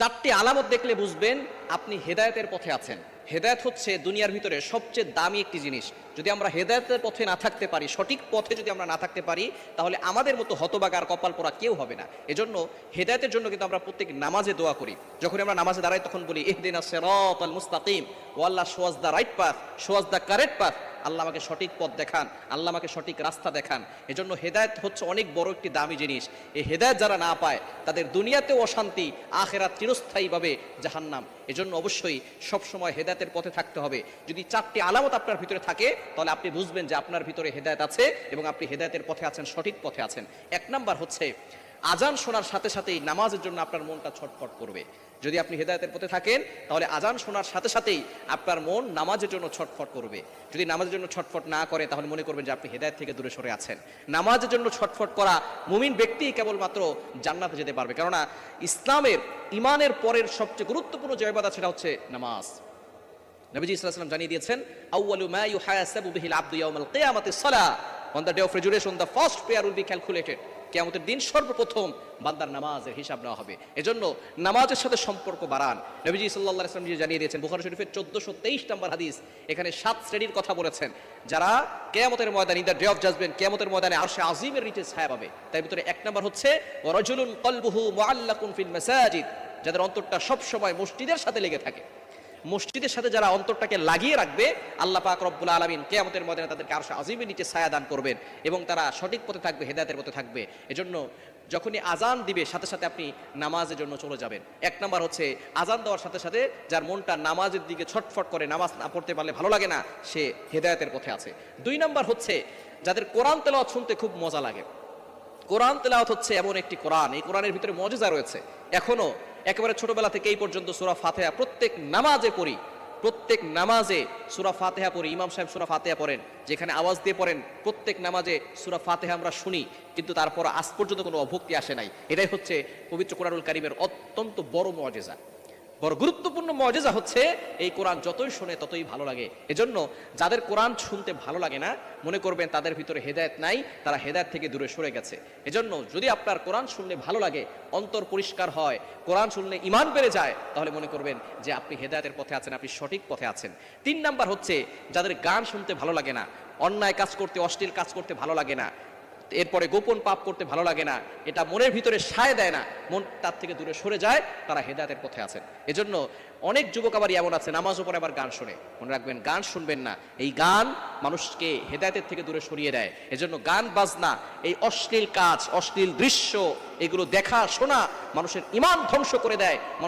চারটি আলামত দেখলে বুঝবেন আপনি হেদায়েতের পথে আছেন। হেদায়েত হচ্ছে দুনিয়ার ভিতরে সবচেয়ে দামি একটি জিনিস। যদি আমরা হেদায়েতের পথে না থাকতে পারি, সঠিক পথে যদি আমরা না থাকতে পারি, তাহলে আমাদের মতো হতবাগার কপাল পোড়া কেউ হবে না। এজন্য হেদায়েতের জন্য কিন্তু আমরা প্রত্যেক নামাজে দোয়া করি। যখন আমরা নামাজে দাঁড়াই তখন বলি ইহদিনাস সিরাতাল মুস্তাকিম, O Allah show us the right path, show us the correct path. Allah আমাকে সঠিক পথ দেখান, আল্লাহ আমাকে সঠিক রাস্তা দেখান। এজন্য হেদায়েত হচ্ছে অনেক বড় একটি দামি জিনিস। এই হেদায়েত যারা না পায় তাদের দুনিয়াতেও অশান্তি, আখিরাত চিরস্থায়ীভাবে জাহান্নাম। এজন্য অবশ্যই সবসময় হেদায়েতের পথে থাকতে হবে। যদি চারটি আলামত আপনার ভিতরে থাকে তাহলে আপনি বুঝবেন যে আপনার ভিতরে হেদায়েত আছে এবং আপনি হেদায়েতের পথে আছেন, সঠিক পথে আছেন। এক নাম্বার হচ্ছে আজান শোনার সাথে সাথেই নামাজের জন্য আপনার মনটা ছটফট করবে। যদি আপনি হেদায়েতের পথে থাকেন তাহলে আজান শোনার সাথে সাথেই আপনার মন নামাজের জন্য ছটফট করবে। যদি নামাজের জন্য ছটফট না করে তাহলে মনে করবেন যে আপনি হেদায়েত থেকে দূরে সরে আছেন। নামাজের জন্য ছটফট করা মুমিন ব্যক্তি কেবলমাত্র জান্নাতে যেতে পারবে। কেননা ইসলামের ইমানের পরের সবচেয়ে গুরুত্বপূর্ণ যে ইবাদত সেটা হচ্ছে নামাজ। নবীজি সাল্লাল্লাহু আলাইহি ওয়াসাল্লাম জানিয়ে দিয়েছেন, আউয়ালু মা ইউহাসাবু বিহিল আবদু ইয়াউমাল কিয়ামাতিস সালাহ, on the day of resurrection the first prayer will be calculated. কিয়ামতের দিন সর্বপ্রথম বান্দার নামাজের হিসাব নেওয়া হবে। এজন্য নামাজের সাথে সম্পর্ক বাড়ান। নবীজি সাল্লাল্লাহু আলাইহি ওয়াসাল্লাম জানিয়ে দিয়েছেন, বুখারী শরীফের 1423 নম্বর হাদিস, এখানে 7 শ্রেণীর কথা বলেছেন যারা কিয়ামতের ময়দানে, in the day of judgement, কিয়ামতের ময়দানে আরশে আজিমের নিচে ছায়া পাবে। তার ভিতরে এক নাম্বার হচ্ছে ওয়া রাজুলুন কলবুহু মুআল্লাকুন ফিল মাসাজিদ, যাদের অন্তরটা সব সময় মসজিদের সাথে লেগে থাকে। মসজিদের সাথে যারা অন্তরটাকে লাগিয়ে রাখবে, আল্লাহ পাক রব্বুল আলামিন কিয়ামতের ময়দানে তাদেরকে আরশে আজিমের নিচে ছায়া দান করবেন এবং তারা সঠিক পথে থাকবে, হেদায়েতের পথে থাকবে। এজন্য যখনই আজান দিবে সাথে সাথে আপনি নামাজের জন্য চলে যাবেন। এক নাম্বার হচ্ছে আজান দেওয়ার সাথে সাথে যার মনটা নামাজের দিকে ছটফট করে, নামাজ না পড়তে পারলে ভালো লাগে না, সে হেদায়েতের পথে আছে। 2 নাম্বার হচ্ছে যাদের কোরআন তেলাওয়াত শুনতে খুব মজা লাগে। কোরআন তেলাওয়াত হচ্ছে এমন একটি কোরআন, এই কোরআনের ভিতরে মুজিজা রয়েছে। এখনো একেবারে ছোটবেলা থেকে এই পর্যন্ত সূরা ফাতিহা প্রত্যেক নামাজে পড়ি, প্রত্যেক নামাজে সূরা ফাতিহা পড়ি। ইমাম সাহেব সূরা ফাতিহা পড়েন, যেখানে আওয়াজ দিয়ে পড়েন, প্রত্যেক নামাজে সূরা ফাতিহা আমরা শুনি, কিন্তু তারপর আজ পর্যন্ত কোনো অভক্তি আসে নাই। এটাই হচ্ছে পবিত্র কোরআনুল কারীমের অত্যন্ত বড় মুজিজা। বড় গুরুত্বপূর্ণ মুজিজা হচ্ছে এই কোরআন যতই শোনে ততই ভালো লাগে। এজন্য যাদের কোরআন শুনতে ভালো লাগে না, মনে করবেন তাদের ভিতরে হেদায়েত নাই, তারা হেদায়েত থেকে দূরে সরে গেছে। এজন্য যদি আপনার কোরআন শুনলে ভালো লাগে, অন্তর পরিষ্কার হয়, কোরআন শুনলে ঈমান বেড়ে যায়, তাহলে মনে করবেন যে আপনি হেদায়েতের পথে আছেন, আপনি সঠিক পথে আছেন। 3 নাম্বার হচ্ছে যাদের গান শুনতে ভালো লাগে না, অন্যায় কাজ করতে, অশ্লীল কাজ করতে ভালো লাগে না, এরপরে গোপন পাপ করতে ভালো লাগে না, এটা মনের ভিতরে সায় দেয় না, মন তার থেকে দূরে সরে যায়, তারা হেদায়েতের পথে আছেন। এজন্য অনেক যুবক আবার এমন আছে নামাজও পড়ে আবার গান শোনে। মনে রাখবেন, গান শুনবেন না, এই গান মানুষকে হেদায়েতের থেকে দূরে সরিয়ে দেয়। এজন্য গান বাজনা, এই অশ্লীল কাজ, অশ্লীল দৃশ্য, এগুলো দেখা শোনা মানুষের ঈমান ধ্বংস করে দেয়। মানুষ